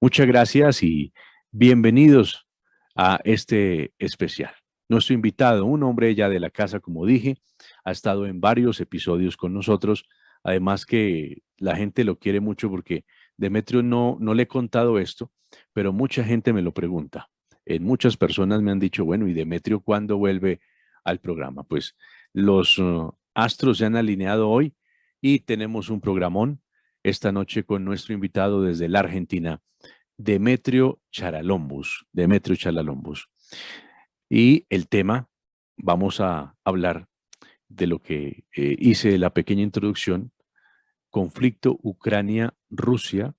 Muchas gracias y bienvenidos a este especial. Nuestro invitado, un hombre ya de la casa, como dije, ha estado en varios episodios con nosotros, además que la gente lo quiere mucho porque Demetrio no le he contado esto, pero mucha gente me lo pregunta. Muchas personas me han dicho, bueno, ¿y Demetrio cuándo vuelve al programa? Pues los astros se han alineado hoy y tenemos un programón esta noche con nuestro invitado desde la Argentina, Demetrio Charalombus. Demetrio Charalombus. Y el tema, vamos a hablar de lo que hice la pequeña introducción, conflicto Ucrania-Rusia,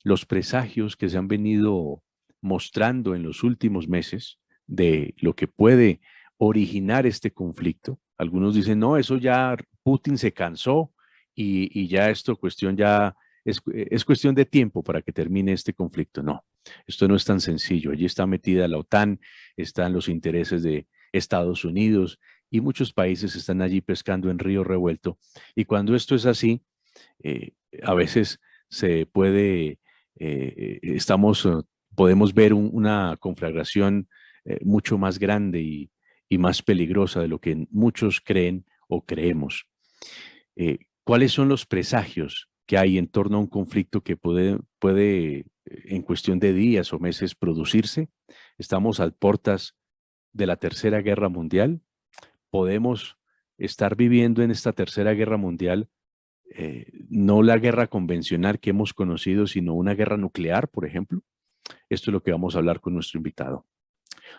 los presagios que se han venido mostrando en los últimos meses de lo que puede originar este conflicto. Algunos dicen, no, eso ya Putin se cansó y ya esto cuestión ya es cuestión de tiempo para que termine este conflicto. No, esto no es tan sencillo. Allí está metida la OTAN, están los intereses de Estados Unidos y muchos países están allí pescando en río revuelto. Y cuando esto es así, eh, a veces se puede, estamos, podemos ver una conflagración mucho más grande y más peligrosa de lo que muchos creen o creemos. ¿Cuáles son los presagios que hay en torno a un conflicto que puede en cuestión de días o meses producirse? Estamos a puertas de la Tercera Guerra Mundial. Podemos estar viviendo en esta Tercera Guerra Mundial, no la guerra convencional que hemos conocido, sino una guerra nuclear, por ejemplo. Esto es lo que vamos a hablar con nuestro invitado.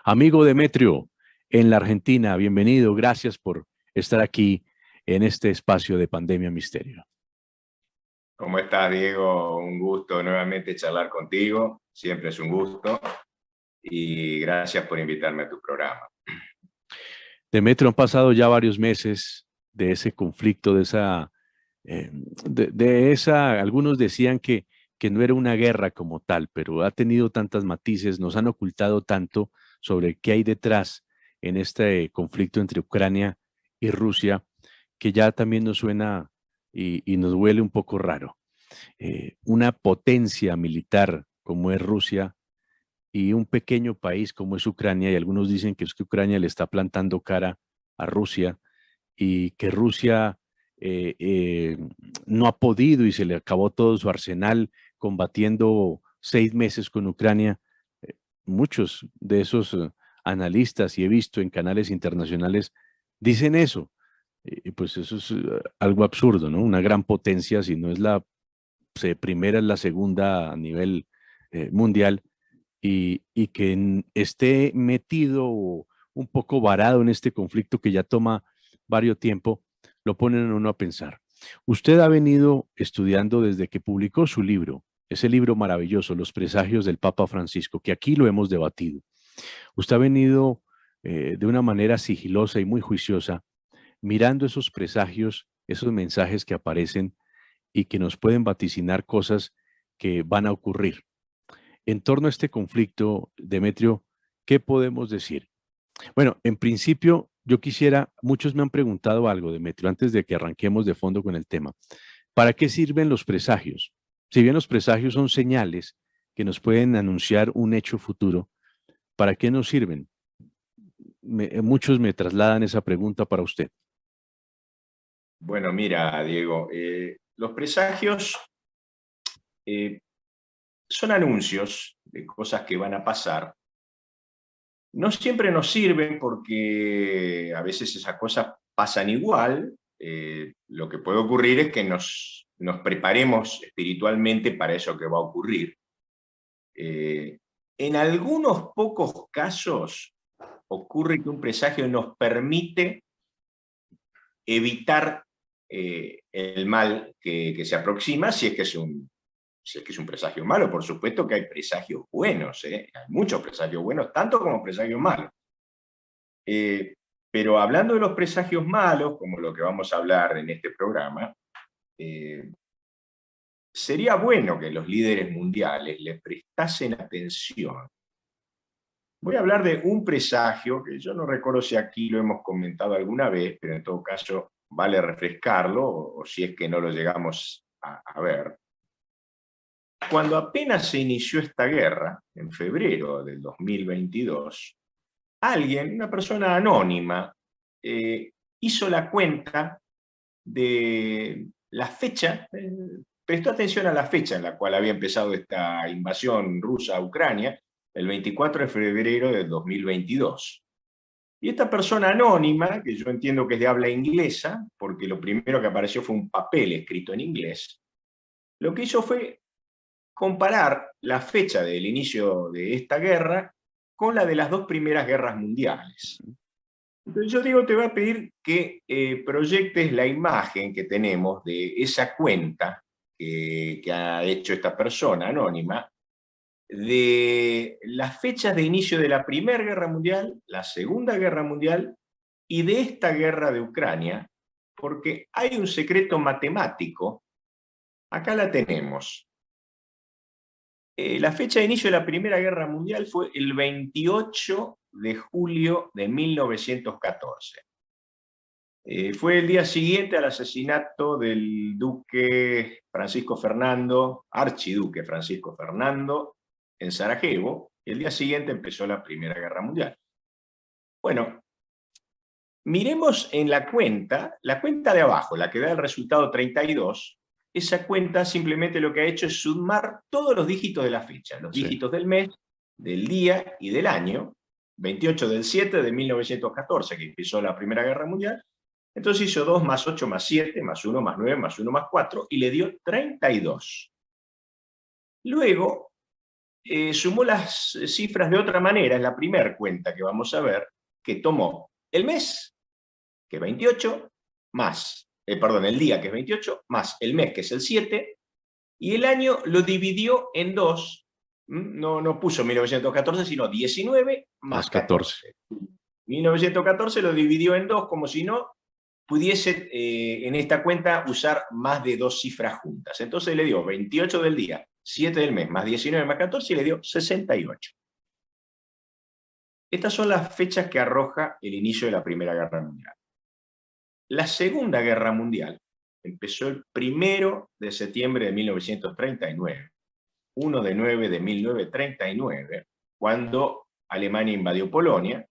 Amigo Demetrio, en la Argentina, bienvenido. Gracias por estar aquí en este espacio de Pandemia Misterio. ¿Cómo estás, Diego? Un gusto nuevamente charlar contigo. Siempre es un gusto. Y gracias por invitarme a tu programa. Demetrio, han pasado ya varios meses de ese conflicto, de esa, algunos decían que no era una guerra como tal, pero ha tenido tantas matices, nos han ocultado tanto sobre qué hay detrás en este conflicto entre Ucrania y Rusia, que ya también nos suena y nos huele un poco raro. Una potencia militar como es Rusia y un pequeño país como es Ucrania, y algunos dicen que es que Ucrania le está plantando cara a Rusia y que Rusia eh, eh, no ha podido y se le acabó todo su arsenal combatiendo 6 meses con Ucrania. Eh, Muchos de esos analistas, y he visto en canales internacionales, dicen eso. Pues eso es algo absurdo, ¿no? Una gran potencia, si no es la primera, es la segunda a nivel mundial, y que esté metido o un poco varado en este conflicto que ya toma varios tiempo, lo ponen a uno a pensar. Usted ha venido estudiando desde que publicó su libro, ese libro maravilloso, Los presagios del Papa Francisco, que aquí lo hemos debatido. Usted ha venido de una manera sigilosa y muy juiciosa, mirando esos presagios, esos mensajes que aparecen y que nos pueden vaticinar cosas que van a ocurrir. En torno a este conflicto, Demetrio, ¿qué podemos decir? Bueno, en principio, yo quisiera, muchos me han preguntado algo, Demetrio, antes de que arranquemos de fondo con el tema. ¿Para qué sirven los presagios? Si bien los presagios son señales que nos pueden anunciar un hecho futuro, ¿para qué nos sirven? Muchos me trasladan esa pregunta para usted. Bueno, mira, Diego, los presagios son anuncios de cosas que van a pasar. No siempre nos sirven porque a veces esas cosas pasan igual. Lo que puede ocurrir es que nos preparemos espiritualmente para eso que va a ocurrir. En algunos pocos casos ocurre que un presagio nos permite evitar el mal que se aproxima, si es que es un presagio malo. Por supuesto que hay presagios buenos, hay muchos presagios buenos, tanto como presagios malos. Pero hablando de los presagios malos, como lo que vamos a hablar en este programa, sería bueno que los líderes mundiales le prestasen atención. Voy a hablar de un presagio que yo no recuerdo si aquí lo hemos comentado alguna vez, pero en todo caso vale refrescarlo, o si es que no lo llegamos a ver. cuando apenas se inició esta guerra, en febrero del 2022, alguien, una persona anónima, hizo la cuenta de la fecha, prestó atención a la fecha en la cual había empezado esta invasión rusa a Ucrania, el 24 de febrero del 2022. Y esta persona anónima, que yo entiendo que es de habla inglesa, porque lo primero que apareció fue un papel escrito en inglés, lo que hizo fue comparar la fecha del inicio de esta guerra con la de las dos primeras guerras mundiales. Entonces yo digo, te voy a pedir que proyectes la imagen que tenemos de esa cuenta que ha hecho esta persona anónima, de las fechas de inicio de la Primera Guerra Mundial, la Segunda Guerra Mundial y de esta guerra de Ucrania, porque hay un secreto matemático. Acá la tenemos. La fecha de inicio de la Primera Guerra Mundial fue el 28 de julio de 1914. Fue el día siguiente al asesinato del duque Francisco Fernando, archiduque Francisco Fernando, en Sarajevo. El día siguiente empezó la Primera Guerra Mundial. Bueno, miremos en la cuenta de abajo, la que da el resultado 32, esa cuenta simplemente lo que ha hecho es sumar todos los dígitos de la fecha, los dígitos del mes, del día y del año, 28 del 7 de 1914, que empezó la Primera Guerra Mundial. Entonces hizo 2 más 8 más 7, más 1 más 9, más 1 más 4, y le dio 32. Luego, sumó las cifras de otra manera, en la primera cuenta que vamos a ver, que tomó el mes, que es 28, más, el día, que es 28, más el mes, que es el 7, y el año lo dividió en 2, no puso 1914, sino 19 más 14. 1914 lo dividió en 2, como si no pudiese en esta cuenta usar más de 2 cifras juntas. Entonces le dio 28 del día, 7 del mes, más 19 más 14, y le dio 68. Estas son las fechas que arroja el inicio de la Primera Guerra Mundial. La Segunda Guerra Mundial empezó el 1 de septiembre de 1939, 1 de 9 de 1939, cuando Alemania invadió Polonia.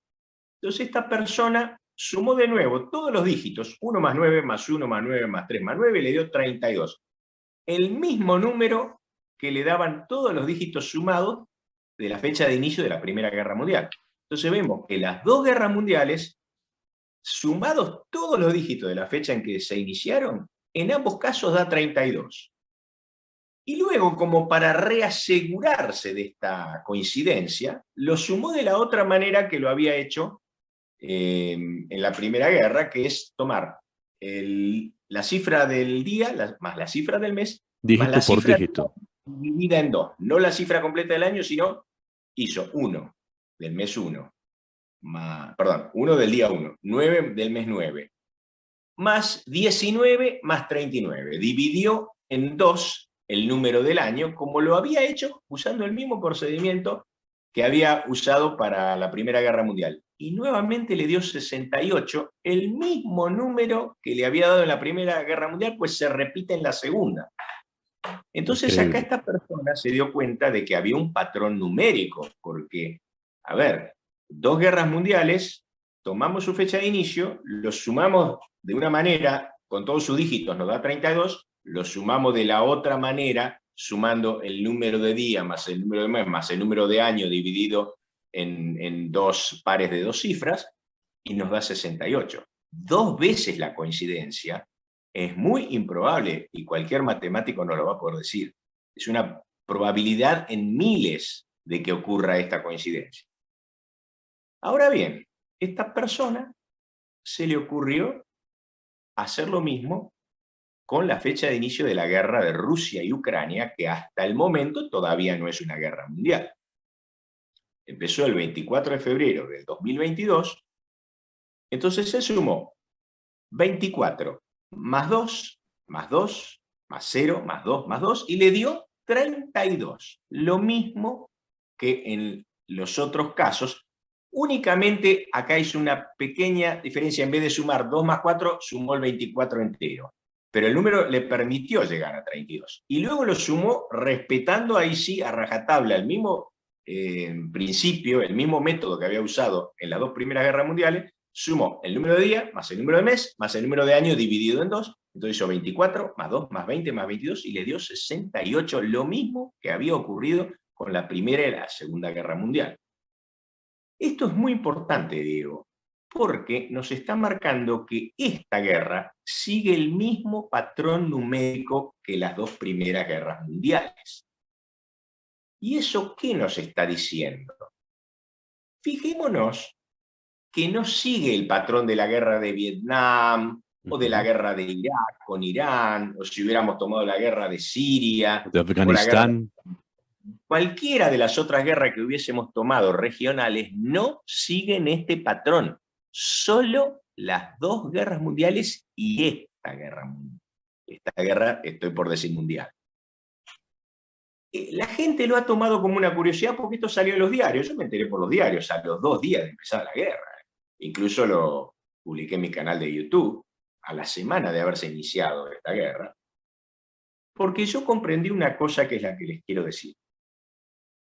Entonces esta persona sumó de nuevo todos los dígitos, 1 más 9, más 1 más 9, más 3 más 9, y le dio 32. El mismo número que le daban todos los dígitos sumados de la fecha de inicio de la Primera Guerra Mundial. Entonces vemos que las dos guerras mundiales, sumados todos los dígitos de la fecha en que se iniciaron, en ambos casos da 32. Y luego, como para reasegurarse de esta coincidencia, lo sumó de la otra manera que lo había hecho en la Primera Guerra, que es tomar la cifra del día más la cifra del mes, dígito más la por cifra dígito, dividida en 2. No la cifra completa del año, sino hizo 1 del mes 1, perdón, 1 del día 1, 9 del mes 9, más 19 más 39. Dividió en 2 el número del año, como lo había hecho usando el mismo procedimiento que había usado para la Primera Guerra Mundial. Y nuevamente le dio 68, el mismo número que le había dado en la Primera Guerra Mundial, pues se repite en la Segunda. Entonces increíble. acá esta persona se dio cuenta de que había un patrón numérico, porque, a ver, 2 guerras mundiales, tomamos su fecha de inicio, los sumamos de una manera, con todos sus dígitos nos da 32, los sumamos de la otra manera, sumando el número de día más el número de mes más el número de año dividido en 2 pares de 2 cifras, y nos da 68. 2 veces la coincidencia. Es muy improbable, y cualquier matemático no lo va a poder decir. Es una probabilidad en miles de que ocurra esta coincidencia. Ahora bien, esta persona se le ocurrió hacer lo mismo con la fecha de inicio de la guerra de Rusia y Ucrania, que hasta el momento todavía no es una guerra mundial. Empezó el 24 de febrero del 2022, entonces se sumó 24 más 2, más 2, más 0, más 2, más 2, y le dio 32. Lo mismo que en los otros casos. Únicamente acá hizo una pequeña diferencia. En vez de sumar 2 más 4, sumó el 24 entero. pero el número le permitió llegar a 32. Y luego lo sumó respetando ahí sí a rajatabla el mismo principio, el mismo método que había usado en las dos primeras guerras mundiales, sumó el número de día, más el número de mes, más el número de año dividido en dos, entonces hizo 24, más 2, más 20, más 22, y le dio 68, lo mismo que había ocurrido con la Primera y la Segunda Guerra Mundial. Esto es muy importante, Diego, porque nos está marcando que esta guerra sigue el mismo patrón numérico que las dos primeras guerras mundiales. ¿Y eso qué nos está diciendo? Fijémonos que no sigue el patrón de la guerra de Vietnam o de la guerra de Irak con Irán, o si hubiéramos tomado la guerra de Siria, de o la guerra de... Afganistán. Cualquiera de las otras guerras que hubiésemos tomado regionales no siguen este patrón. Solo las dos guerras mundiales y esta guerra mundial. Esta guerra, estoy por decir mundial. La gente lo ha tomado como una curiosidad porque esto salió en los diarios. Yo me enteré por los diarios a los 2 días de empezar la guerra. Incluso lo publiqué en mi canal de YouTube a la semana de haberse iniciado esta guerra. Porque yo comprendí una cosa que es la que les quiero decir.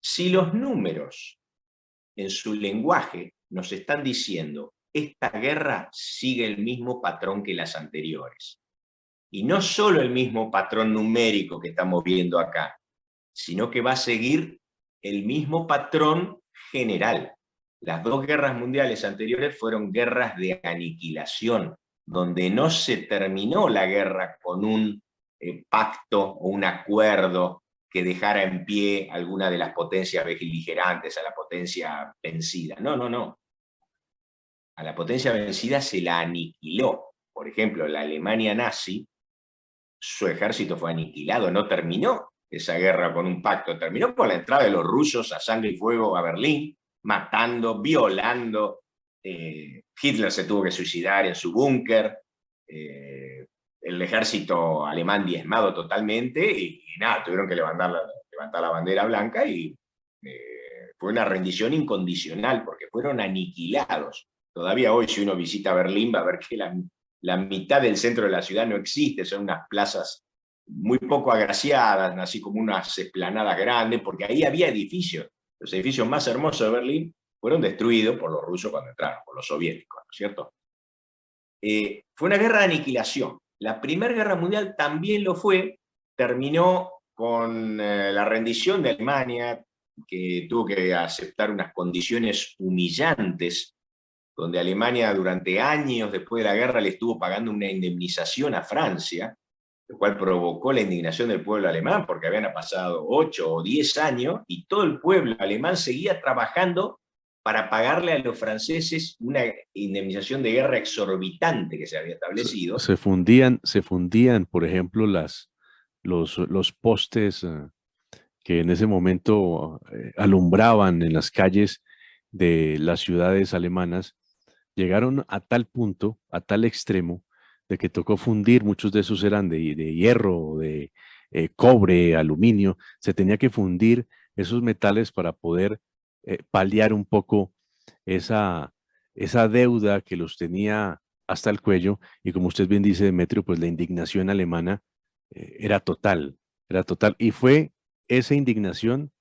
Si los números en su lenguaje nos están diciendo esta guerra sigue el mismo patrón que las anteriores, y no solo el mismo patrón numérico que estamos viendo acá, sino que va a seguir el mismo patrón general. Las dos guerras mundiales anteriores fueron guerras de aniquilación, donde no se terminó la guerra con un pacto o un acuerdo que dejara en pie alguna de las potencias beligerantes a la potencia vencida. No, no, no. A la potencia vencida se la aniquiló. Por ejemplo, la Alemania nazi, su ejército fue aniquilado, no terminó esa guerra con un pacto, terminó con la entrada de los rusos a sangre y fuego a Berlín, matando, violando. Hitler se tuvo que suicidar en su búnker. El ejército alemán diezmado totalmente, y nada, tuvieron que levantar la bandera blanca, y fue una rendición incondicional, porque fueron aniquilados. Todavía hoy, si uno visita Berlín, va a ver que la mitad del centro de la ciudad no existe, son unas plazas muy poco agraciadas, así como unas esplanadas grandes, porque ahí había edificios. Los edificios más hermosos de Berlín fueron destruidos por los rusos cuando entraron, por los soviéticos, ¿no es cierto? Fue una guerra de aniquilación. La Primera Guerra Mundial también lo fue, terminó con la rendición de Alemania, que tuvo que aceptar unas condiciones humillantes, donde Alemania durante años después de la guerra le estuvo pagando una indemnización a Francia, lo cual provocó la indignación del pueblo alemán, porque habían pasado 8 o 10 años y todo el pueblo alemán seguía trabajando para pagarle a los franceses una indemnización de guerra exorbitante que se había establecido. Se fundían, por ejemplo, los postes que en ese momento alumbraban en las calles de las ciudades alemanas, llegaron a tal punto, a tal extremo, de que tocó fundir. Muchos de esos eran de hierro, de cobre, aluminio. Se tenía que fundir esos metales para poder paliar un poco esa, esa deuda que los tenía hasta el cuello. Y como usted bien dice, Demetrio, pues la indignación alemana era total, era total. Y fue esa indignación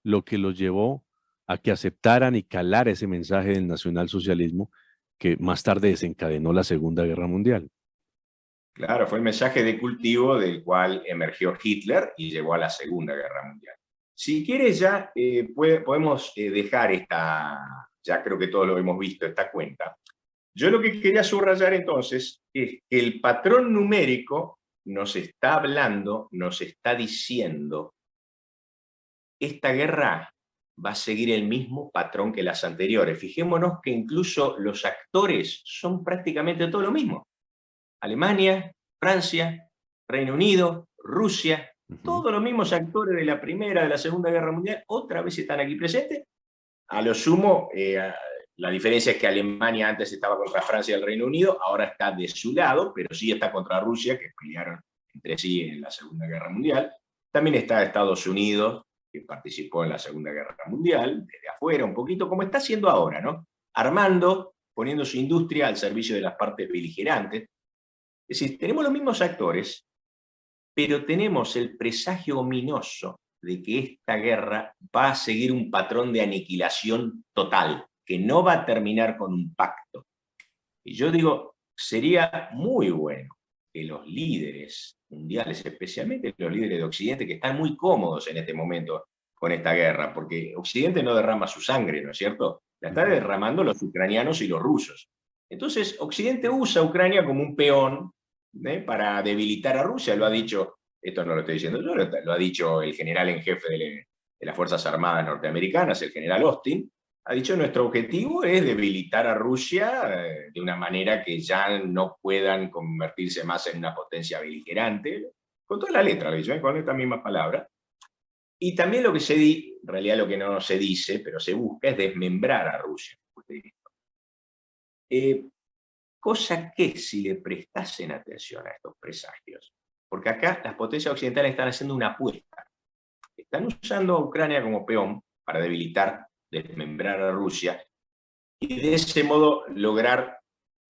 lo que los llevó a que aceptaran y calara ese mensaje del nacionalsocialismo que más tarde desencadenó la Segunda Guerra Mundial. Claro, fue el mensaje de cultivo del cual emergió Hitler y llegó a la Segunda Guerra Mundial. Si quieres ya podemos dejar ya creo que todos lo hemos visto, esta cuenta. Yo lo que quería subrayar entonces es que el patrón numérico nos está hablando, nos está diciendo, esta guerra va a seguir el mismo patrón que las anteriores. Fijémonos que incluso los actores son prácticamente todo lo mismo. Alemania, Francia, Reino Unido, Rusia, todos los mismos actores de la Primera, de la Segunda Guerra Mundial, otra vez están aquí presentes. A lo sumo, la diferencia es que Alemania antes estaba contra Francia y el Reino Unido, ahora está de su lado, pero sí está contra Rusia, que pelearon entre sí en la Segunda Guerra Mundial. También está Estados Unidos, que participó en la Segunda Guerra Mundial, desde afuera un poquito, como está haciendo ahora, ¿no? Armando, poniendo su industria al servicio de las partes beligerantes. Es decir, tenemos los mismos actores, pero tenemos el presagio ominoso de que esta guerra va a seguir un patrón de aniquilación total, que no va a terminar con un pacto. Y yo digo, sería muy bueno que los líderes mundiales, especialmente los líderes de Occidente, que están muy cómodos en este momento con esta guerra, porque Occidente no derrama su sangre, ¿no es cierto? La están derramando los ucranianos y los rusos. Entonces, Occidente usa a Ucrania como un peón para debilitar a Rusia, lo ha dicho, esto no lo estoy diciendo yo, lo ha dicho el general en jefe de las Fuerzas Armadas norteamericanas, el general Austin, ha dicho nuestro objetivo es debilitar a Rusia de una manera que ya no puedan convertirse más en una potencia beligerante, con toda la letra, lo dicho, con esta misma palabra. Y también lo que en realidad lo que no se dice, pero se busca, es desmembrar a Rusia. Cosa que si le prestasen atención a estos presagios, porque acá las potencias occidentales están haciendo una apuesta, están usando a Ucrania como peón para debilitar, desmembrar a Rusia, y de ese modo lograr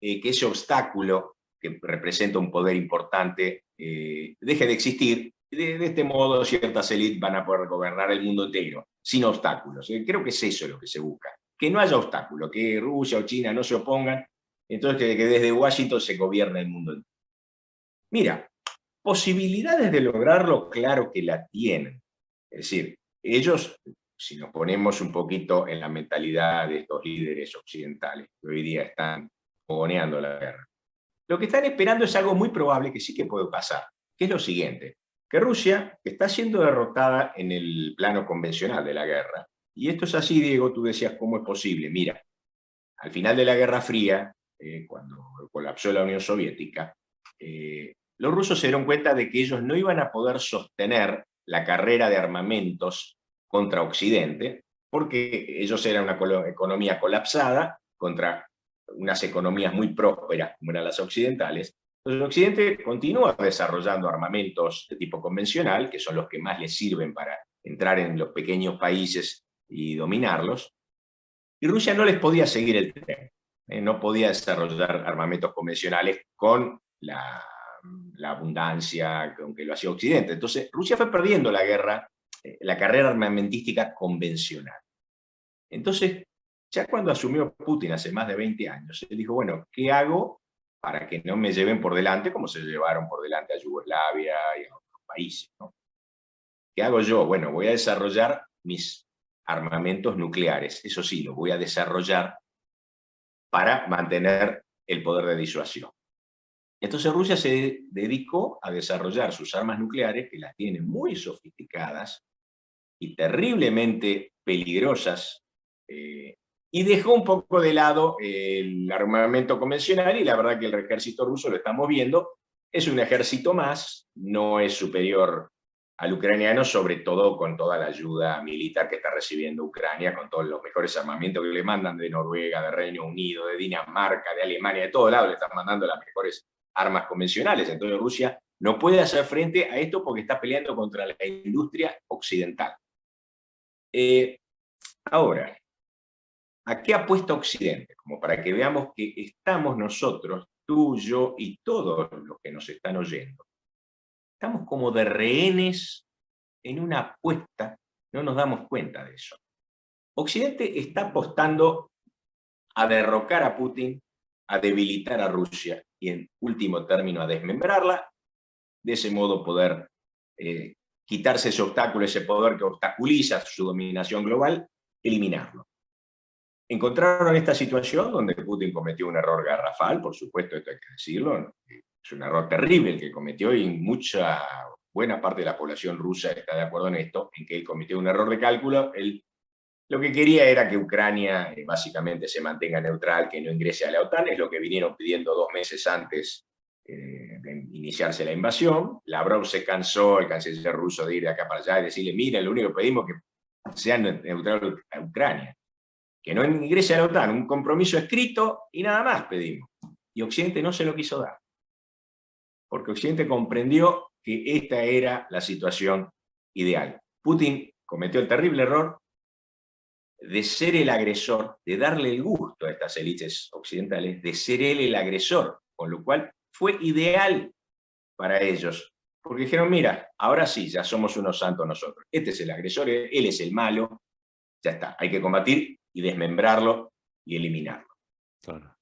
que ese obstáculo que representa un poder importante deje de existir. De este modo ciertas élites van a poder gobernar el mundo entero, sin obstáculos. Creo que es eso lo que se busca, que no haya obstáculos, que Rusia o China no se opongan, entonces que desde Washington se gobierne el mundo entero. Mira, posibilidades de lograrlo, claro que la tienen. Es decir, ellos, si nos ponemos un poquito en la mentalidad de estos líderes occidentales que hoy día están fogoneando la guerra, lo que están esperando es algo muy probable que sí que puede pasar, que es lo siguiente, que Rusia está siendo derrotada en el plano convencional de la guerra, y esto es así, Diego, tú decías, ¿cómo es posible? Mira, al final de la Guerra Fría, cuando colapsó la Unión Soviética, los rusos se dieron cuenta de que ellos no iban a poder sostener la carrera de armamentos contra Occidente, porque ellos eran una economía colapsada contra unas economías muy prósperas como eran las occidentales. Entonces Occidente continúa desarrollando armamentos de tipo convencional, que son los que más les sirven para entrar en los pequeños países y dominarlos, y Rusia no les podía seguir el tren. No podía desarrollar armamentos convencionales con la abundancia con que lo hacía Occidente. Entonces, Rusia fue perdiendo la guerra, la carrera armamentística convencional. Entonces, ya cuando asumió Putin hace más de 20 años, él dijo, bueno, ¿qué hago para que no me lleven por delante como se llevaron por delante a Yugoslavia y a otros países, ¿no? ¿Qué hago yo? Bueno, voy a desarrollar mis armamentos nucleares. Eso sí, los voy a desarrollar para mantener el poder de disuasión. Entonces Rusia se dedicó a desarrollar sus armas nucleares, que las tiene muy sofisticadas y terriblemente peligrosas, y dejó un poco de lado el armamento convencional, y la verdad que el ejército ruso, lo estamos viendo, es un ejército más, no es superior al ucraniano, sobre todo con toda la ayuda militar que está recibiendo Ucrania, con todos los mejores armamentos que le mandan de Noruega, de Reino Unido, de Dinamarca, de Alemania, de todos lados le están mandando las mejores armas convencionales. Entonces Rusia no puede hacer frente a esto porque está peleando contra la industria occidental. Ahora, ¿a qué apuesta Occidente? Como para que veamos que estamos nosotros, tú, yo y todos los que nos están oyendo, estamos como de rehenes en una apuesta, no nos damos cuenta de eso. Occidente está apostando a derrocar a Putin, a debilitar a Rusia y en último término a desmembrarla, de ese modo poder quitarse ese obstáculo, ese poder que obstaculiza su dominación global, eliminarlo. Encontraron esta situación donde Putin cometió un error garrafal, por supuesto, esto hay que decirlo, es un error terrible el que cometió y buena parte de la población rusa está de acuerdo en esto, en que él cometió un error de cálculo. Él lo que quería era que Ucrania básicamente se mantenga neutral, que no ingrese a la OTAN, es lo que vinieron pidiendo 2 meses antes de iniciarse la invasión. Lavrov se cansó, el canciller ruso, de ir de acá para allá y decirle, miren, lo único que pedimos es que sea neutral a Ucrania, que no ingrese a la OTAN, un compromiso escrito y nada más pedimos. Y Occidente no se lo quiso dar, porque Occidente comprendió que esta era la situación ideal. Putin cometió el terrible error de ser el agresor, de darle el gusto a estas élites occidentales, de ser él el agresor, con lo cual fue ideal para ellos, porque dijeron, mira, ahora sí, ya somos unos santos nosotros. Este es el agresor, él es el malo, ya está, hay que combatir y desmembrarlo y eliminarlo. Claro.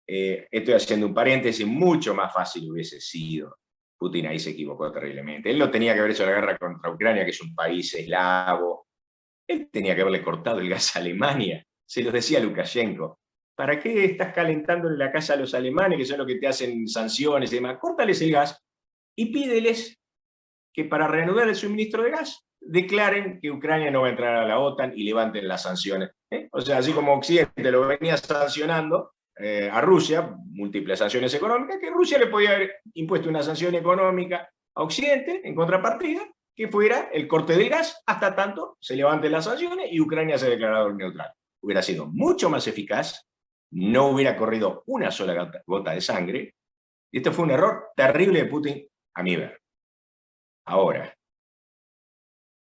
Estoy haciendo un paréntesis, mucho más fácil hubiese sido. Putin ahí se equivocó terriblemente. Él no tenía que haber hecho la guerra contra Ucrania, que es un país eslavo. Él tenía que haberle cortado el gas a Alemania. Se los decía Lukashenko. ¿Para qué estás calentándole la casa a los alemanes, que son los que te hacen sanciones y demás? Córtales el gas y pídeles que para reanudar el suministro de gas declaren que Ucrania no va a entrar a la OTAN y levanten las sanciones. O sea, así como Occidente lo venía sancionando a Rusia, múltiples sanciones económicas, que Rusia le podía haber impuesto una sanción económica a Occidente en contrapartida, que fuera el corte del gas hasta tanto se levanten las sanciones y Ucrania se ha declarado neutral. Hubiera sido mucho más eficaz, no hubiera corrido una sola gota de sangre, y este fue un error terrible de Putin, a mi ver. Ahora,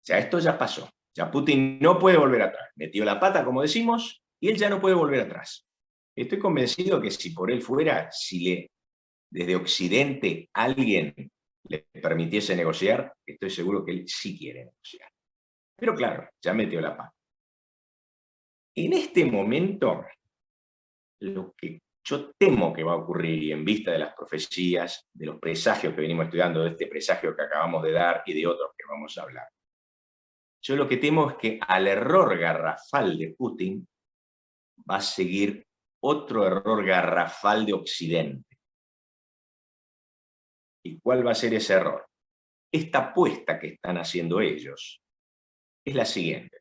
ya esto ya pasó, ya Putin no puede volver atrás, metió la pata, como decimos, y él ya no puede volver atrás. Estoy convencido que si por él fuera, si desde Occidente alguien le permitiese negociar, estoy seguro que él sí quiere negociar. Pero claro, ya metió la pata. En este momento, lo que yo temo que va a ocurrir, y en vista de las profecías, de los presagios que venimos estudiando, de este presagio que acabamos de dar y de otros que vamos a hablar, yo lo que temo es que al error garrafal de Putin va a seguir otro error garrafal de Occidente. ¿Y cuál va a ser ese error? Esta apuesta que están haciendo ellos es la siguiente.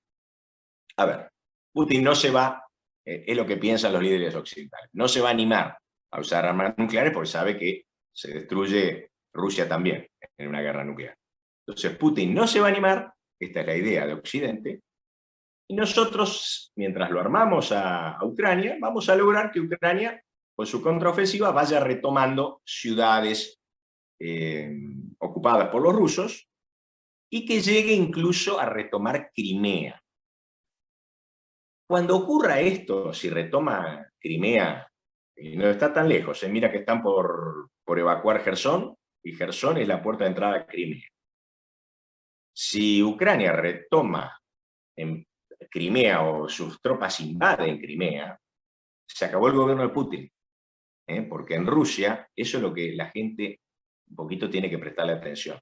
A ver, Putin no se va, es lo que piensan los líderes occidentales, no se va a animar a usar armas nucleares porque sabe que se destruye Rusia también en una guerra nuclear. Entonces Putin no se va a animar, esta es la idea de Occidente, y nosotros, mientras lo armamos a Ucrania, vamos a lograr que Ucrania, con su contraofensiva, vaya retomando ciudades ocupadas por los rusos y que llegue incluso a retomar Crimea. Cuando ocurra esto, si retoma Crimea, no está tan lejos, mira que están por evacuar Jersón, y Jersón es la puerta de entrada a Crimea. Si Ucrania retoma en Crimea o sus tropas invaden Crimea, se acabó el gobierno de Putin. Porque en Rusia, eso es lo que la gente un poquito tiene que prestarle atención.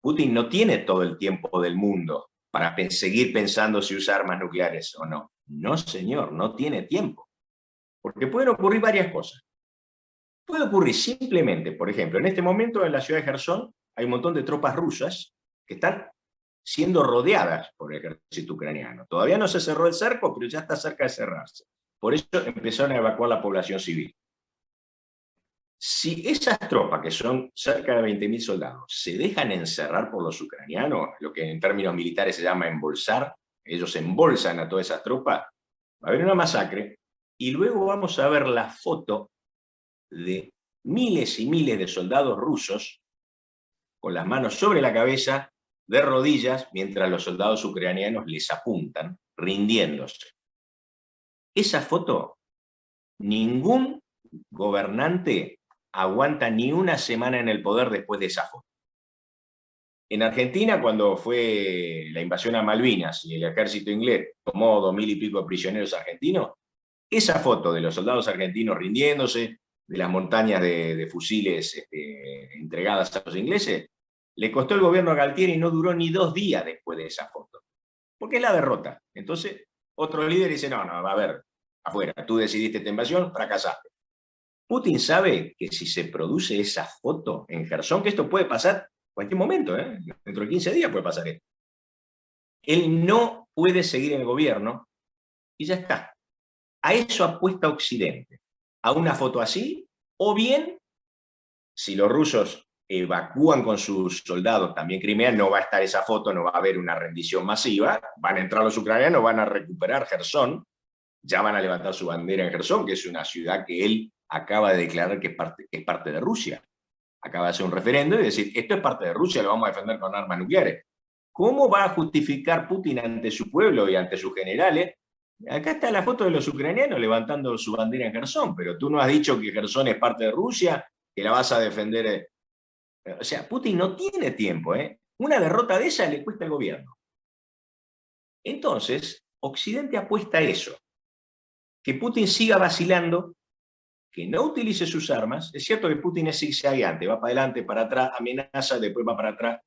Putin no tiene todo el tiempo del mundo para seguir pensando si usa armas nucleares o no. No, señor, no tiene tiempo. Porque pueden ocurrir varias cosas. Puede ocurrir simplemente, por ejemplo, en este momento en la ciudad de Jersón hay un montón de tropas rusas que están siendo rodeadas por el ejército ucraniano. Todavía no se cerró el cerco, pero ya está cerca de cerrarse. Por eso empezaron a evacuar la población civil. Si esas tropas, que son cerca de 20.000 soldados, se dejan encerrar por los ucranianos, lo que en términos militares se llama embolsar, ellos embolsan a todas esas tropas, va a haber una masacre, y luego vamos a ver la foto de miles y miles de soldados rusos con las manos sobre la cabeza, de rodillas, mientras los soldados ucranianos les apuntan, rindiéndose. Esa foto, ningún gobernante aguanta ni una semana en el poder después de esa foto. En Argentina, cuando fue la invasión a Malvinas y el ejército inglés tomó 2.000 y pico de prisioneros argentinos, esa foto de los soldados argentinos rindiéndose, de las montañas de fusiles entregadas a los ingleses, le costó el gobierno a Galtieri y no duró ni 2 días después de esa foto. Porque es la derrota. Entonces, otro líder dice, no, a ver, afuera, tú decidiste esta invasión, fracasaste. Putin sabe que si se produce esa foto en Jersón, que esto puede pasar en cualquier momento, dentro de 15 días puede pasar esto. Él no puede seguir en el gobierno y ya está. A eso apuesta Occidente, a una foto así, o bien, si los rusos evacúan con sus soldados también Crimea, no va a estar esa foto, no va a haber una rendición masiva, van a entrar los ucranianos, van a recuperar Jersón, ya van a levantar su bandera en Jersón, que es una ciudad que él acaba de declarar que es parte de Rusia. Acaba de hacer un referéndum y decir, esto es parte de Rusia, lo vamos a defender con armas nucleares. ¿Cómo va a justificar Putin ante su pueblo y ante sus generales Acá está la foto de los ucranianos levantando su bandera en Jersón, pero tú no has dicho que Jersón es parte de Rusia, que la vas a defender. O sea, Putin no tiene tiempo, ¿eh? Una derrota de esa le cuesta al gobierno. Entonces, Occidente apuesta a eso, que Putin siga vacilando, que no utilice sus armas. Es cierto que Putin es zigzagueante, va para adelante, para atrás, amenaza, después va para atrás.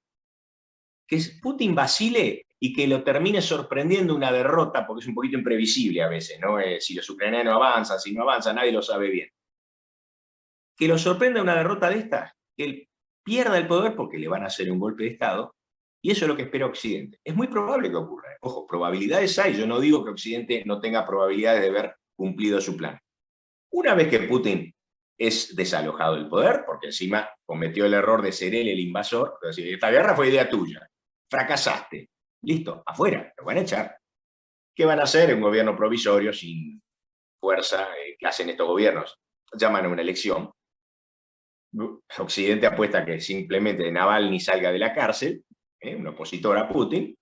Que Putin vacile y que lo termine sorprendiendo una derrota, porque es un poquito imprevisible a veces, ¿no? Si los ucranianos avanzan, si no avanzan, nadie lo sabe bien. Que lo sorprenda una derrota de estas, que él pierda el poder porque le van a hacer un golpe de Estado, y eso es lo que espera Occidente. Es muy probable que ocurra. Ojo, probabilidades hay, yo no digo que Occidente no tenga probabilidades de haber cumplido su plan. Una vez que Putin es desalojado del poder, porque encima cometió el error de ser él el invasor, es decir, esta guerra fue idea tuya, fracasaste, listo, afuera, lo van a echar. ¿Qué van a hacer? Un gobierno provisorio sin fuerza, que hacen estos gobiernos, llaman a una elección. Occidente apuesta que simplemente Navalny salga de la cárcel, un opositor a Putin,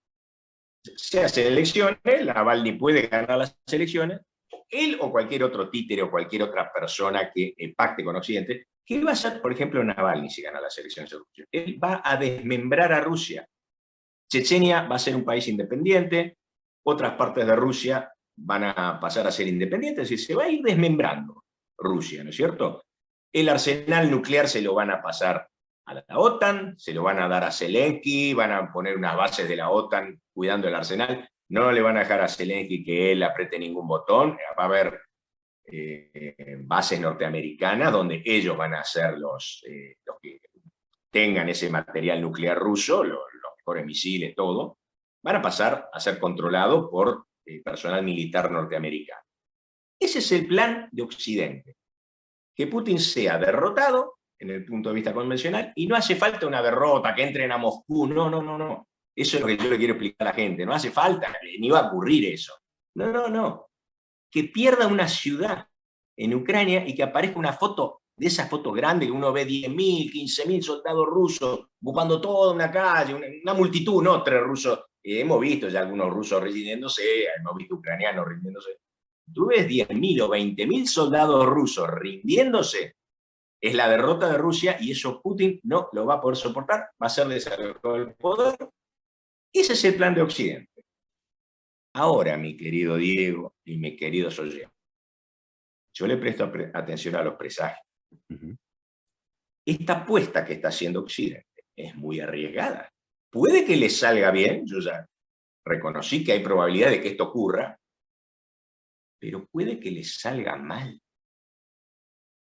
se hacen elecciones, Navalny puede ganar las elecciones, él o cualquier otro títere o cualquier otra persona que pacte con Occidente, ¿qué va a hacer, por ejemplo, Navalny si gana las elecciones de Rusia? Él va a desmembrar a Rusia. Chechenia va a ser un país independiente, otras partes de Rusia van a pasar a ser independientes, y se va a ir desmembrando Rusia, ¿no es cierto? El arsenal nuclear se lo van a pasar a la OTAN, se lo van a dar a Zelensky, van a poner unas bases de la OTAN cuidando el arsenal, no le van a dejar a Zelensky que él apriete ningún botón, va a haber bases norteamericanas donde ellos van a ser los que tengan ese material nuclear ruso, los mejores misiles, todo, van a pasar a ser controlados por personal militar norteamericano. Ese es el plan de Occidente. Que Putin sea derrotado en el punto de vista convencional, y no hace falta una derrota, que entren a Moscú, no, no, no, no. Eso es lo que yo le quiero explicar a la gente, no hace falta, ni va a ocurrir eso. No, no, no. Que pierda una ciudad en Ucrania y que aparezca una foto, de esas fotos grandes que uno ve 10.000, 15.000 soldados rusos ocupando toda una calle, una multitud, no 3 rusos. Hemos visto ya algunos rusos rindiéndose, hemos visto ucranianos rindiéndose. Tú ves 10.000 o 20.000 soldados rusos rindiéndose, es la derrota de Rusia, y eso Putin no lo va a poder soportar, va a ser desalojado del poder. Ese es el plan de Occidente. Ahora, mi querido Diego y mi querido Soyer, yo le presto atención a los presagios. Esta apuesta que está haciendo Occidente es muy arriesgada. Puede que le salga bien, yo ya reconocí que hay probabilidad de que esto ocurra, pero puede que les salga mal.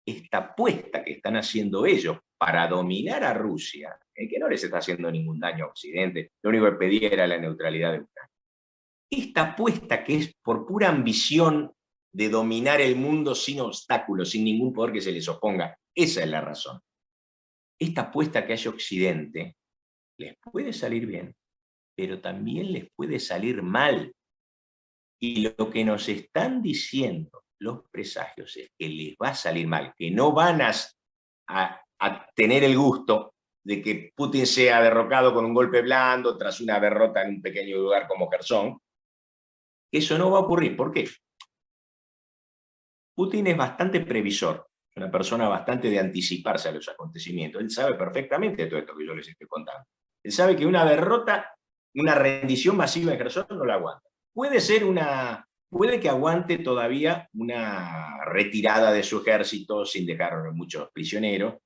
Esta apuesta que están haciendo ellos para dominar a Rusia, que no les está haciendo ningún daño a Occidente, lo único que pedía era la neutralidad de Ucrania. Esta apuesta que es por pura ambición de dominar el mundo sin obstáculos, sin ningún poder que se les oponga, esa es la razón. Esta apuesta que hace Occidente les puede salir bien, pero también les puede salir mal. Y lo que nos están diciendo los presagios es que les va a salir mal, que no van a tener el gusto de que Putin sea derrocado con un golpe blando tras una derrota en un pequeño lugar como Jersón. Eso no va a ocurrir. ¿Por qué? Putin es bastante previsor, una persona bastante de anticiparse a los acontecimientos. Él sabe perfectamente todo esto que yo les estoy contando. Él sabe que una derrota, una rendición masiva en Jersón no la aguanta. Puede que aguante todavía una retirada de su ejército sin dejar muchos prisioneros.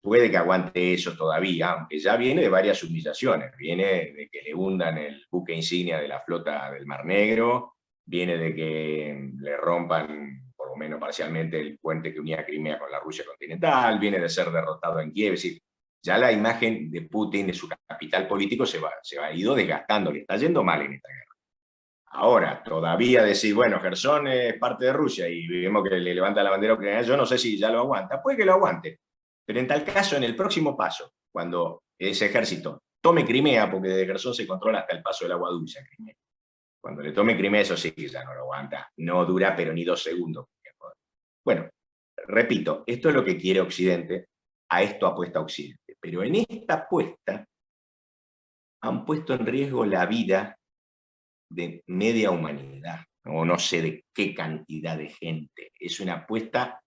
Puede que aguante eso todavía, aunque ya viene de varias humillaciones. Viene de que le hundan el buque insignia de la flota del Mar Negro, viene de que le rompan, por lo menos parcialmente, el puente que unía Crimea con la Rusia continental, viene de ser derrotado en Kiev. Es decir, ya la imagen de Putin, de su capital político, se ha ido desgastando, le está yendo mal en esta guerra. Ahora, todavía decir, bueno, Jersón es parte de Rusia y vemos que le levanta la bandera ucraniana, yo no sé si ya lo aguanta, puede que lo aguante, pero en tal caso, en el próximo paso, cuando ese ejército tome Crimea, porque de Jersón se controla hasta el paso del agua dulce a Crimea, cuando le tome Crimea, eso sí que ya no lo aguanta, no dura pero ni 2 segundos. Bueno, repito, esto es lo que quiere Occidente, a esto apuesta Occidente, pero en esta apuesta han puesto en riesgo la vida de media humanidad. o no sé de qué cantidad de gente. Es una apuesta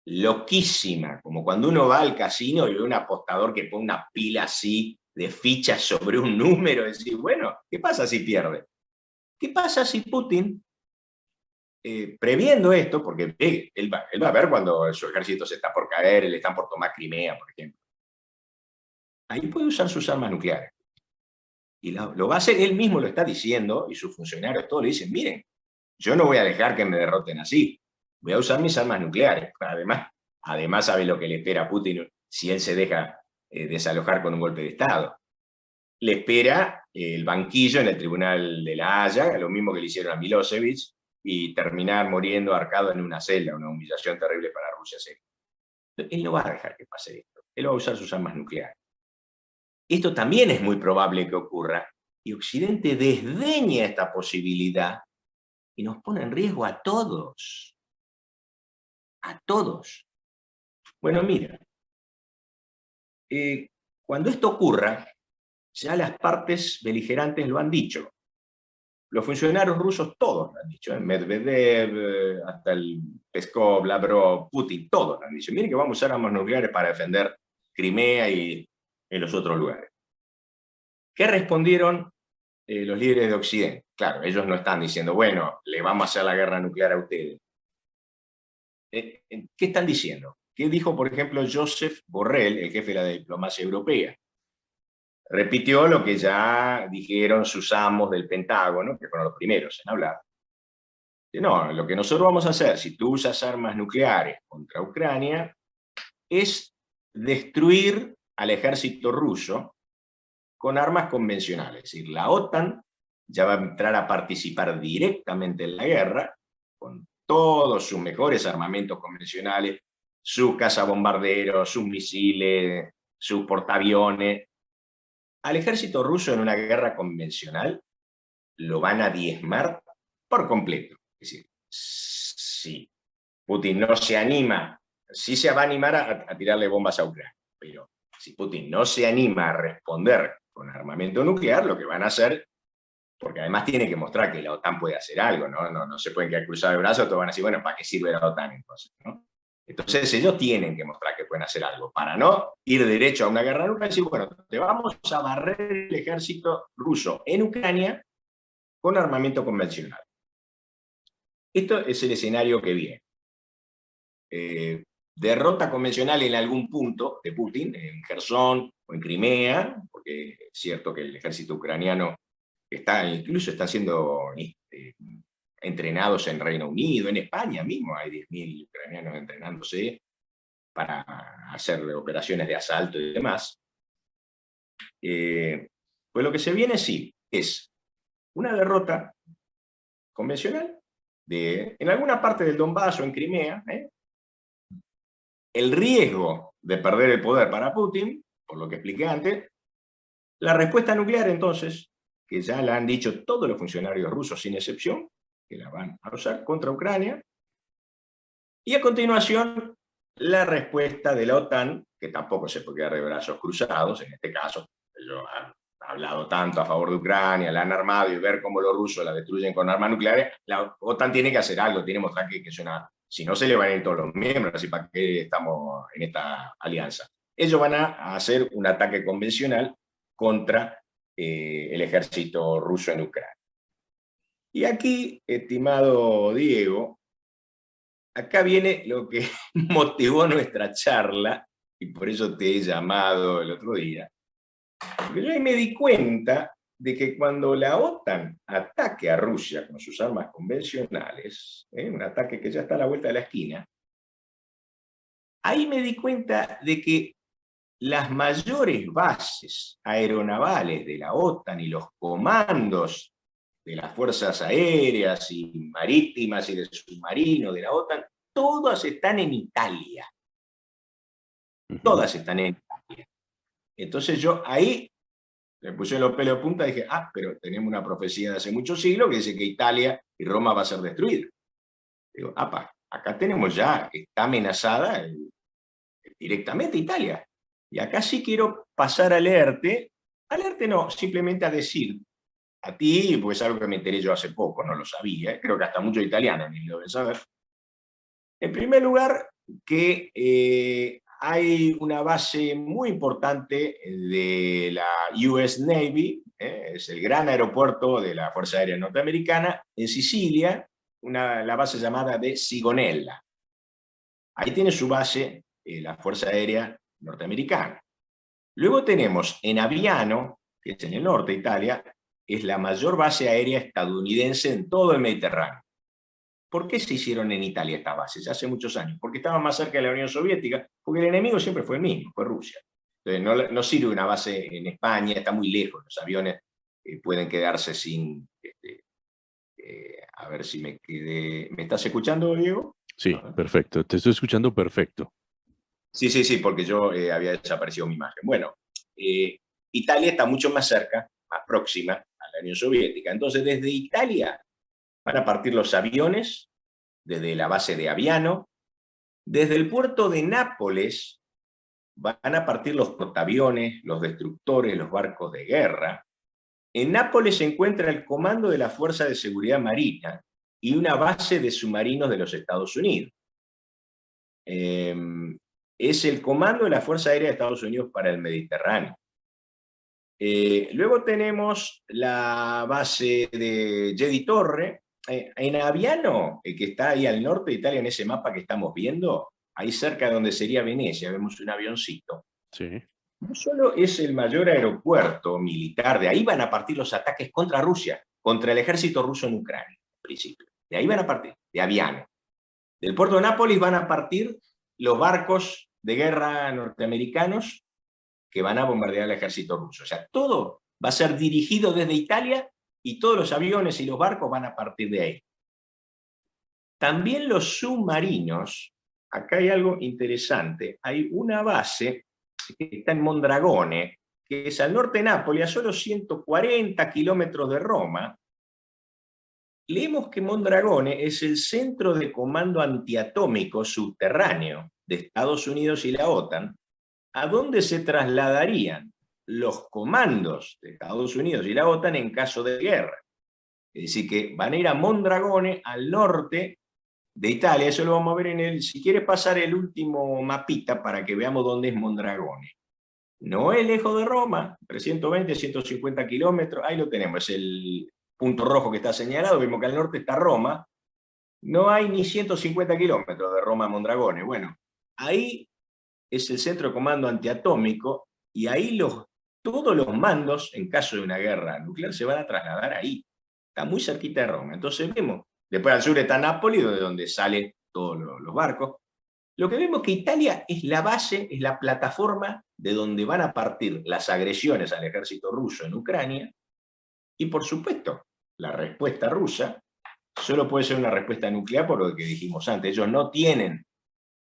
loquísima, como cuando uno va al casino y ve un apostador que pone una pila así de fichas sobre un número, y decir, bueno, ¿qué pasa si pierde? ¿Qué pasa si Putin, previendo esto, porque él va a ver cuando su ejército se está por caer, le están por tomar Crimea, por ejemplo, ahí puede usar sus armas nucleares. Y lo va a hacer, él mismo lo está diciendo, y sus funcionarios todos le dicen, miren, yo no voy a dejar que me derroten así, voy a usar mis armas nucleares. Además sabe lo que le espera a Putin si él se deja desalojar con un golpe de Estado. Le espera el banquillo en el Tribunal de la Haya, lo mismo que le hicieron a Milosevic, y terminar muriendo ahorcado en una celda, una humillación terrible para Rusia. Él no va a dejar que pase esto, él va a usar sus armas nucleares. Esto también es muy probable que ocurra, y Occidente desdeña esta posibilidad y nos pone en riesgo a todos. A todos. Bueno, mira, cuando esto ocurra, ya las partes beligerantes lo han dicho. Los funcionarios rusos todos lo han dicho, Medvedev, hasta el Peskov, Lavrov, Putin, todos lo han dicho. Miren que vamos a usar armas nucleares para defender Crimea y en los otros lugares. ¿Qué respondieron los líderes de Occidente? Claro, ellos no están diciendo, bueno, le vamos a hacer la guerra nuclear a ustedes. ¿Qué están diciendo? ¿Qué dijo, por ejemplo, Joseph Borrell, el jefe de la diplomacia europea? Repitió lo que ya dijeron sus amos del Pentágono, que fueron los primeros en hablar. No, lo que nosotros vamos a hacer, si tú usas armas nucleares contra Ucrania, es destruir al ejército ruso con armas convencionales. Es decir, la OTAN ya va a entrar a participar directamente en la guerra, con todos sus mejores armamentos convencionales, sus cazabombarderos, sus misiles, sus portaaviones. Al ejército ruso en una guerra convencional lo van a diezmar por completo. Es decir, si Putin no se anima, sí se va a animar a tirarle bombas a Ucrania, pero si Putin no se anima a responder con armamento nuclear, lo que van a hacer, porque además tiene que mostrar que la OTAN puede hacer algo, no se pueden quedar cruzados de brazos, todos van a decir, bueno, ¿para qué sirve la OTAN entonces? ¿No? Entonces ellos tienen que mostrar que pueden hacer algo, para no ir derecho a una guerra nuclear y decir, bueno, te vamos a barrer el ejército ruso en Ucrania con armamento convencional. Esto es el escenario que viene. Derrota convencional en algún punto de Putin, en Gerson o en Crimea, porque es cierto que el ejército ucraniano incluso está siendo entrenados en Reino Unido, en España mismo hay 10.000 ucranianos entrenándose para hacer operaciones de asalto y demás. Pues lo que se viene sí es una derrota convencional en alguna parte del Donbass o en Crimea, el riesgo de perder el poder para Putin, por lo que expliqué antes, la respuesta nuclear entonces, que ya la han dicho todos los funcionarios rusos sin excepción, que la van a usar contra Ucrania, y a continuación la respuesta de la OTAN, que tampoco se puede quedar de brazos cruzados, en este caso, ellos han hablado tanto a favor de Ucrania, la han armado y ver cómo los rusos la destruyen con armas nucleares, la OTAN tiene que hacer algo, tiene que mostrar que es una... Si no, se le van a ir todos los miembros, así para qué estamos en esta alianza. Ellos van a hacer un ataque convencional contra el ejército ruso en Ucrania. Y aquí, estimado Diego, acá viene lo que motivó nuestra charla, y por eso te he llamado el otro día, porque yo ahí me di cuenta de que cuando la OTAN ataque a Rusia con sus armas convencionales, un ataque que ya está a la vuelta de la esquina, ahí me di cuenta de que las mayores bases aeronavales de la OTAN y los comandos de las fuerzas aéreas y marítimas y de submarinos de la OTAN, todas están en Italia. Todas están en Italia. Entonces yo ahí me puse los pelos de punta y dije, pero tenemos una profecía de hace muchos siglos que dice que Italia y Roma va a ser destruida. Digo, acá tenemos ya, está amenazada directamente Italia. Y acá sí quiero pasar a leerte no, simplemente a decir a ti, pues es algo que me enteré yo hace poco, no lo sabía, creo que hasta muchos italianos ni lo deben saber. En primer lugar, que hay una base muy importante de la US Navy, es el gran aeropuerto de la Fuerza Aérea Norteamericana, en Sicilia, la base llamada de Sigonella. Ahí tiene su base la Fuerza Aérea Norteamericana. Luego tenemos en Aviano, que es en el norte de Italia, es la mayor base aérea estadounidense en todo el Mediterráneo. ¿Por qué se hicieron en Italia estas bases? Hace muchos años. Porque estaban más cerca de la Unión Soviética, porque el enemigo siempre fue el mismo, fue Rusia. Entonces no sirve una base en España, está muy lejos, los aviones pueden quedarse sin... a ver si me quedé... ¿Me estás escuchando, Diego? Sí, perfecto. Te estoy escuchando perfecto. Sí, sí, sí, porque yo había desaparecido mi imagen. Bueno, Italia está mucho más cerca, más próxima a la Unión Soviética. Entonces, desde Italia van a partir los aviones, desde la base de Aviano, desde el puerto de Nápoles van a partir los portaaviones, los destructores, los barcos de guerra. En Nápoles se encuentra el Comando de la Fuerza de Seguridad Marina y una base de submarinos de los Estados Unidos. Es el Comando de la Fuerza Aérea de Estados Unidos para el Mediterráneo. Luego tenemos la base de Gedi Torre, en Aviano, que está ahí al norte de Italia, en ese mapa que estamos viendo, ahí cerca de donde sería Venecia, vemos un avioncito. Sí. No solo es el mayor aeropuerto militar, de ahí van a partir los ataques contra Rusia, contra el ejército ruso en Ucrania, en principio. De ahí van a partir, de Aviano. Del puerto de Nápoles van a partir los barcos de guerra norteamericanos que van a bombardear al ejército ruso. O sea, todo va a ser dirigido desde Italia y todos los aviones y los barcos van a partir de ahí. También los submarinos, acá hay algo interesante, hay una base que está en Mondragone, que es al norte de Nápoles, a solo 140 kilómetros de Roma. Leemos que Mondragone es el centro de comando antiatómico subterráneo de Estados Unidos y la OTAN, a donde se trasladarían los comandos de Estados Unidos y la OTAN en caso de guerra. Es decir, que van a ir a Mondragone, al norte de Italia. Eso lo vamos a ver en el... Si quieres pasar el último mapita para que veamos dónde es Mondragone. No es lejos de Roma, 320, 150 kilómetros. Ahí lo tenemos, es el punto rojo que está señalado. Vemos que al norte está Roma. No hay ni 150 kilómetros de Roma a Mondragone. Bueno, ahí es el centro de comando antiatómico y ahí todos los mandos, en caso de una guerra nuclear, se van a trasladar ahí. Está muy cerquita de Roma. Entonces vemos, después al sur está Nápoles, de donde salen todos los barcos. Lo que vemos es que Italia es la base, es la plataforma de donde van a partir las agresiones al ejército ruso en Ucrania, y por supuesto, la respuesta rusa solo puede ser una respuesta nuclear por lo que dijimos antes. Ellos no tienen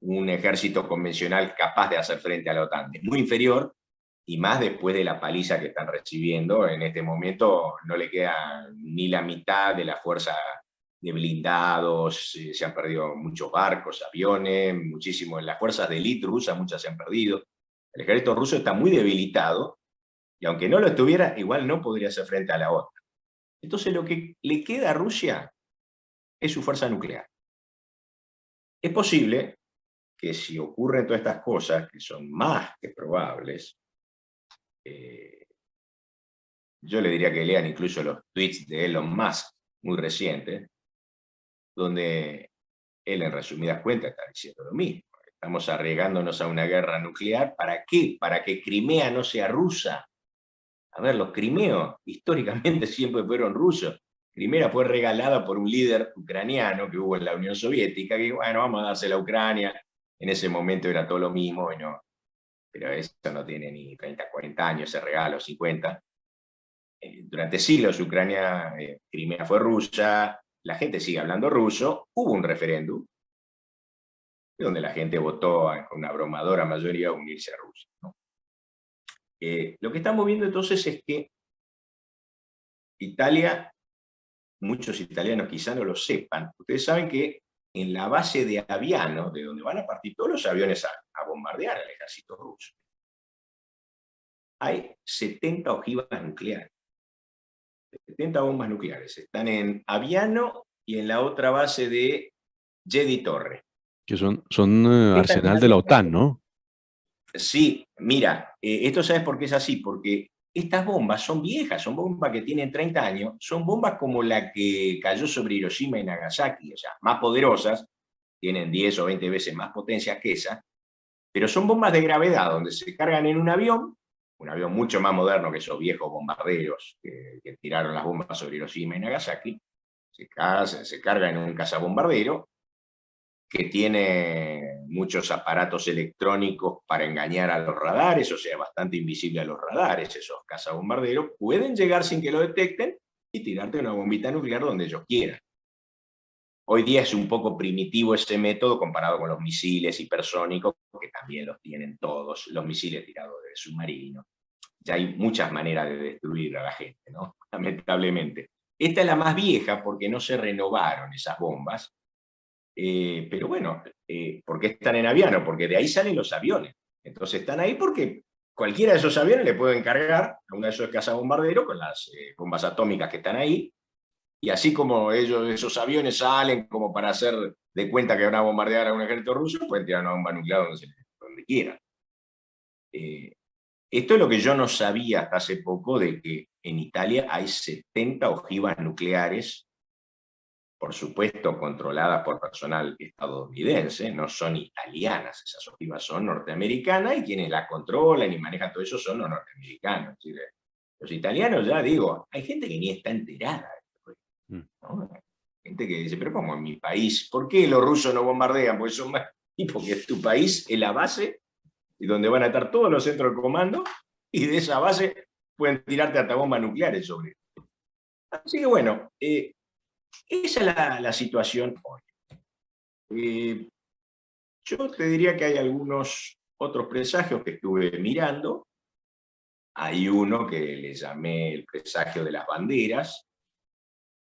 un ejército convencional capaz de hacer frente a la OTAN. Es muy inferior, y más después de la paliza que están recibiendo. En este momento no le queda ni la mitad de la fuerza de blindados, se han perdido muchos barcos, aviones, muchísimo. En las fuerzas de élite rusas muchas se han perdido. El ejército ruso está muy debilitado, y aunque no lo estuviera, igual no podría hacer frente a la OTAN. Entonces lo que le queda a Rusia es su fuerza nuclear. Es posible que si ocurren todas estas cosas, que son más que probables, yo le diría que lean incluso los tweets de Elon Musk, muy recientes, donde él en resumidas cuentas está diciendo lo mismo. Estamos arriesgándonos a una guerra nuclear. ¿Para qué? Para que Crimea no sea rusa. A ver, los crimeos históricamente siempre fueron rusos. Crimea fue regalada por un líder ucraniano que hubo en la Unión Soviética, que bueno, vamos a dársela a Ucrania. En ese momento era todo lo mismo, bueno, pero esto no tiene ni 30, 40 años, ese regalo, 50. Durante siglos Ucrania, Crimea fue rusa, la gente sigue hablando ruso, hubo un referéndum donde la gente votó con una abrumadora mayoría a unirse a Rusia, ¿no? Lo que estamos viendo entonces es que Italia, muchos italianos quizá no lo sepan, ustedes saben que en la base de Aviano, de donde van a partir todos los aviones a bombardear al ejército ruso, hay 70 ojivas nucleares. 70 bombas nucleares. Están en Aviano y en la otra base de Jedi Torre. Que son Esta es arsenal la de la vieja. OTAN, ¿no? Sí, mira, esto sabes por qué es así, porque estas bombas son viejas, son bombas que tienen 30 años, son bombas como la que cayó sobre Hiroshima y Nagasaki, o sea, más poderosas, tienen 10 o 20 veces más potencia que esa, pero son bombas de gravedad, donde se cargan en un avión mucho más moderno que esos viejos bombarderos que tiraron las bombas sobre Hiroshima y Nagasaki, se carga en un cazabombardero que tiene muchos aparatos electrónicos para engañar a los radares, o sea, bastante invisible a los radares, esos cazabombarderos, pueden llegar sin que lo detecten y tirarte una bombita nuclear donde ellos quieran. Hoy día es un poco primitivo ese método comparado con los misiles hipersónicos, que también los tienen todos, los misiles tirados de submarino. Ya hay muchas maneras de destruir a la gente, ¿no? Lamentablemente. Esta es la más vieja porque no se renovaron esas bombas, pero bueno, ¿por qué están en Aviano? Porque de ahí salen los aviones. Entonces están ahí porque cualquiera de esos aviones le pueden cargar a uno de esos cazabombarderos con las bombas atómicas que están ahí, y así como esos aviones salen como para hacer de cuenta que van a bombardear a un ejército ruso, pueden tirar una bomba nuclear donde quieran. Esto es lo que yo no sabía hasta hace poco, de que en Italia hay 70 ojivas nucleares, por supuesto controladas por personal estadounidense, no son italianas, esas ojivas son norteamericanas, y quienes las controlan y manejan todo eso son los norteamericanos. Es decir, los italianos, ya digo, hay gente que ni está enterada, ¿no? Gente que dice, pero ¿cómo en mi país? ¿Por qué los rusos no bombardean? Porque son más... Y porque tu país es la base y donde van a estar todos los centros de comando, y de esa base pueden tirarte hasta bombas nucleares sobre. Así que bueno, esa es la situación hoy. Yo te diría que hay algunos otros presagios que estuve mirando. Hay uno que le llamé el presagio de las banderas,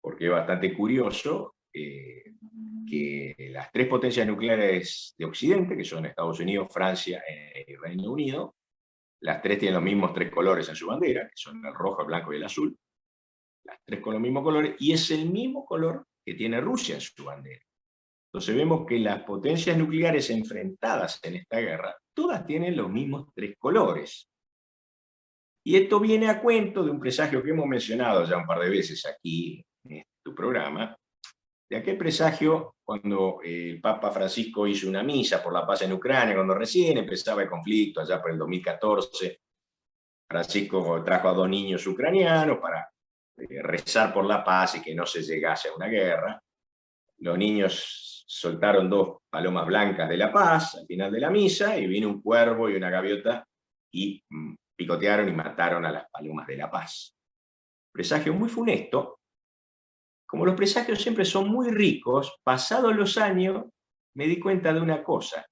porque es bastante curioso que las tres potencias nucleares de Occidente, que son Estados Unidos, Francia y Reino Unido, las tres tienen los mismos tres colores en su bandera, que son el rojo, el blanco y el azul, las tres con los mismos colores, y es el mismo color que tiene Rusia en su bandera. Entonces vemos que las potencias nucleares enfrentadas en esta guerra, todas tienen los mismos tres colores. Y esto viene a cuento de un presagio que hemos mencionado ya un par de veces aquí en tu programa, de aquel presagio cuando el Papa Francisco hizo una misa por la paz en Ucrania, cuando recién empezaba el conflicto, allá por el 2014, Francisco trajo a 2 niños ucranianos para rezar por la paz y que no se llegase a una guerra. Los niños soltaron 2 palomas blancas de la paz al final de la misa, y vino un cuervo y una gaviota y picotearon y mataron a las palomas de la paz. Presagio muy funesto. Como los presagios siempre son muy ricos, pasados los años me di cuenta de una cosa,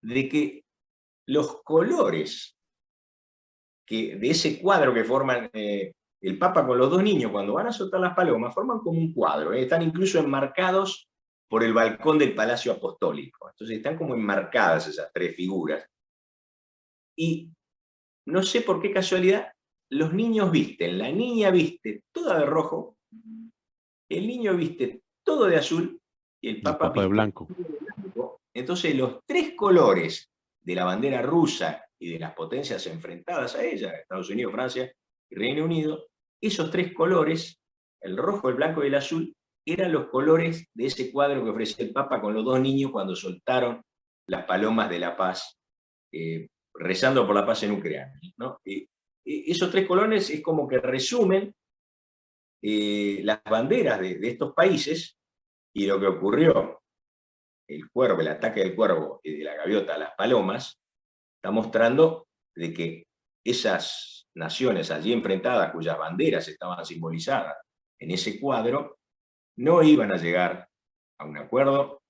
de que los colores de ese cuadro que forman el Papa con los 2 niños cuando van a soltar las palomas, forman como un cuadro, están incluso enmarcados por el balcón del Palacio Apostólico. Entonces están como enmarcadas esas 3 figuras. Y no sé por qué casualidad, los niños visten, la niña viste toda de rojo, el niño viste todo de azul, y el Papa de viste blanco. todo de blanco. Entonces los 3 colores de la bandera rusa y de las potencias enfrentadas a ella, Estados Unidos, Francia y Reino Unido, esos 3 colores, el rojo, el blanco y el azul, eran los colores de ese cuadro que ofreció el Papa con los 2 niños cuando soltaron las palomas de la paz, rezando por la paz en Ucrania, ¿no? Esos 3 colores es como que resumen las banderas de estos países, y lo que ocurrió, el cuervo, el ataque del cuervo y de la gaviota a las palomas, está mostrando de que esas naciones allí enfrentadas, cuyas banderas estaban simbolizadas en ese cuadro, no iban a llegar a un acuerdo,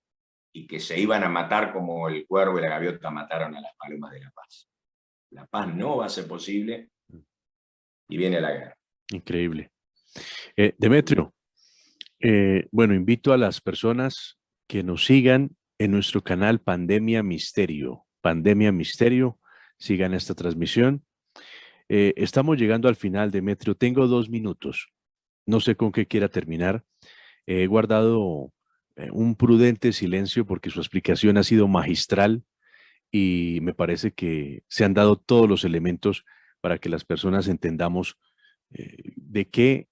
y que se iban a matar como el cuervo y la gaviota mataron a las palomas de la paz. La paz no va a ser posible, y viene la guerra. Increíble. Demetrio, bueno, invito a las personas que nos sigan en nuestro canal Pandemia Misterio. Pandemia Misterio, sigan esta transmisión. Estamos llegando al final, Demetrio. Tengo 2 minutos. no sé con qué quiera terminar. He guardado un prudente silencio porque su explicación ha sido magistral y me parece que se han dado todos los elementos para que las personas entendamos de qué,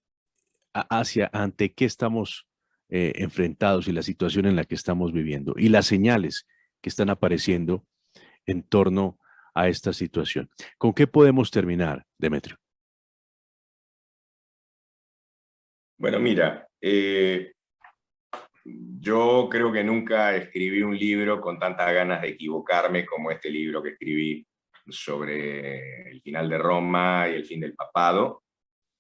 ante qué estamos enfrentados y la situación en la que estamos viviendo y las señales que están apareciendo en torno a esta situación. ¿Con qué podemos terminar, Demetrio? Bueno, mira, yo creo que nunca escribí un libro con tantas ganas de equivocarme como este libro que escribí sobre el final de Roma y el fin del papado.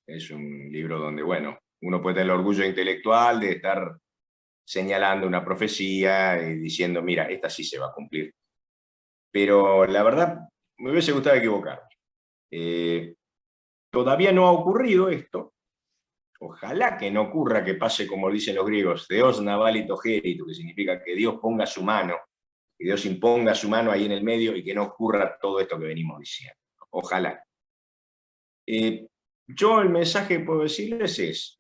Es un libro donde, bueno, uno puede tener el orgullo intelectual de estar señalando una profecía y diciendo, mira, esta sí se va a cumplir. Pero la verdad, me hubiese gustado equivocarme. Todavía no ha ocurrido esto. Ojalá que no ocurra, que pase como dicen los griegos, Theos navalito geritu, que significa que Dios ponga su mano, que Dios imponga su mano ahí en el medio y que no ocurra todo esto que venimos diciendo. Ojalá. Yo el mensaje que puedo decirles es,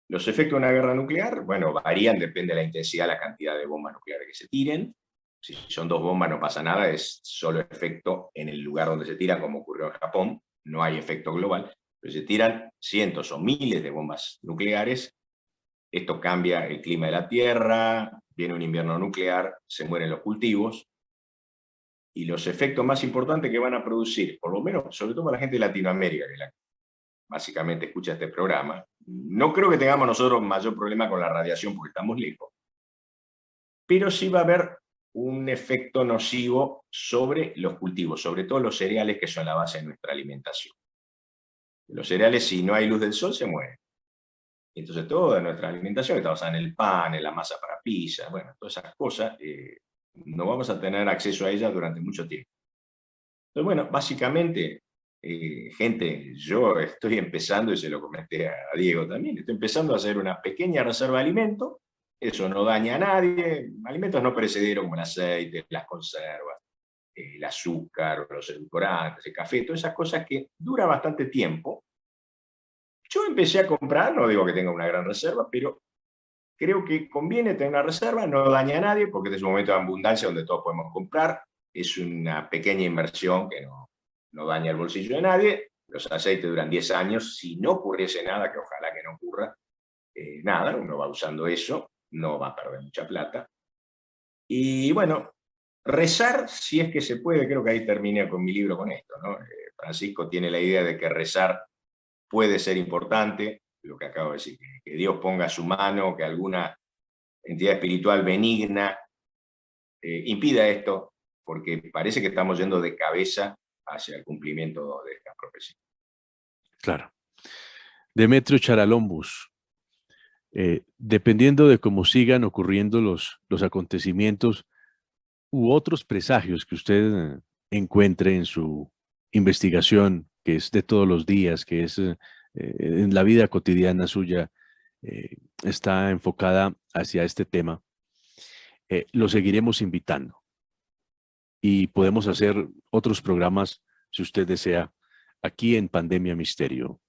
los efectos de una guerra nuclear, bueno, varían, depende de la intensidad, la cantidad de bombas nucleares que se tiren. Si son 2 bombas no pasa nada, es solo efecto en el lugar donde se tiran, como ocurrió en Japón, no hay efecto global. Pero se tiran cientos o miles de bombas nucleares, esto cambia el clima de la Tierra, viene un invierno nuclear, se mueren los cultivos, y los efectos más importantes que van a producir, por lo menos, sobre todo para la gente de Latinoamérica, que básicamente escucha este programa, no creo que tengamos nosotros mayor problema con la radiación porque estamos lejos, pero sí va a haber un efecto nocivo sobre los cultivos, sobre todo los cereales que son la base de nuestra alimentación. Los cereales, si no hay luz del sol, se mueren. Entonces toda nuestra alimentación está basada en el pan, en la masa para pizza, bueno, todas esas cosas, no vamos a tener acceso a ellas durante mucho tiempo. Entonces, bueno, básicamente, gente, yo estoy empezando, y se lo comenté a Diego también, estoy empezando a hacer una pequeña reserva de alimentos, eso no daña a nadie, alimentos no perecederos como el aceite, las conservas, el azúcar, los edulcorantes, el café, todas esas cosas que dura bastante tiempo. Yo empecé a comprar, no digo que tenga una gran reserva, pero creo que conviene tener una reserva, no daña a nadie, porque es un momento de abundancia donde todos podemos comprar, es una pequeña inversión que no daña el bolsillo de nadie, los aceites duran 10 años, si no ocurriese nada, que ojalá que no ocurra, nada, uno va usando eso, no va a perder mucha plata. Y bueno, rezar, si es que se puede, creo que ahí terminé con mi libro con esto, ¿no? Francisco tiene la idea de que rezar puede ser importante, lo que acabo de decir, que Dios ponga su mano, que alguna entidad espiritual benigna impida esto, porque parece que estamos yendo de cabeza hacia el cumplimiento de esta profecía. Claro. Demetrio Charalombus, dependiendo de cómo sigan ocurriendo los acontecimientos u otros presagios que usted encuentre en su investigación, que es de todos los días, que es en la vida cotidiana suya, está enfocada hacia este tema, lo seguiremos invitando y podemos hacer otros programas, si usted desea, aquí en Pandemia Misterio.